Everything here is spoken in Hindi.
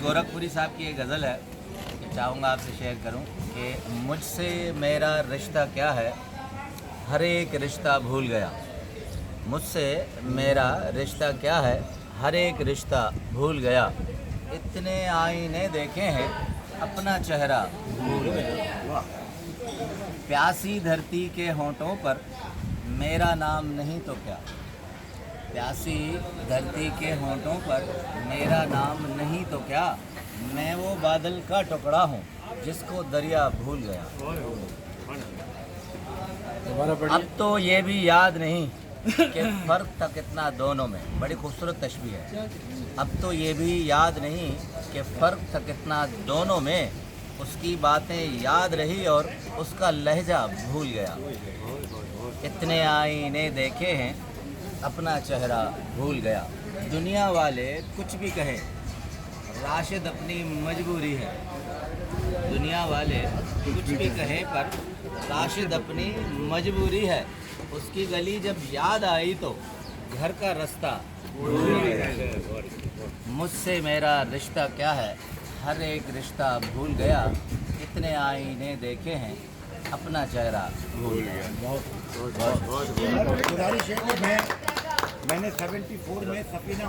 गोरखपुरी साहब की एक गज़ल है कि चाहूँगा आपसे शेयर करूं कि मुझसे मेरा रिश्ता क्या है, हर एक रिश्ता भूल गया। मुझसे मेरा रिश्ता क्या है, हर एक रिश्ता भूल गया। इतने आईने देखे हैं, अपना चेहरा भूल गया। प्यासी धरती के होंठों पर मेरा नाम नहीं तो क्या, प्यासी धरती के होंठों पर मेरा नाम नहीं तो क्या, मैं वो बादल का टुकड़ा हूँ जिसको दरिया भूल गया। अब तो ये भी याद नहीं कि फ़र्क था कितना दोनों में। बड़ी खूबसूरत तशबीह है। अब तो ये भी याद नहीं कि फ़र्क था कितना दोनों में, उसकी बातें याद रही और उसका लहजा भूल गया। इतने आईने देखे हैं, अपना चेहरा भूल गया। दुनिया वाले कुछ भी कहें, राशिद अपनी मजबूरी है। दुनिया वाले कुछ भी कहें पर राशिद अपनी मजबूरी है। उसकी गली जब याद आई तो घर का रास्ता भूल गया। मुझसे मेरा रिश्ता क्या है, हर एक रिश्ता भूल गया। इतने आईने देखे हैं, अपना चेहरा भूल गया। गुजारिश है कि मैंने 74 में सफीना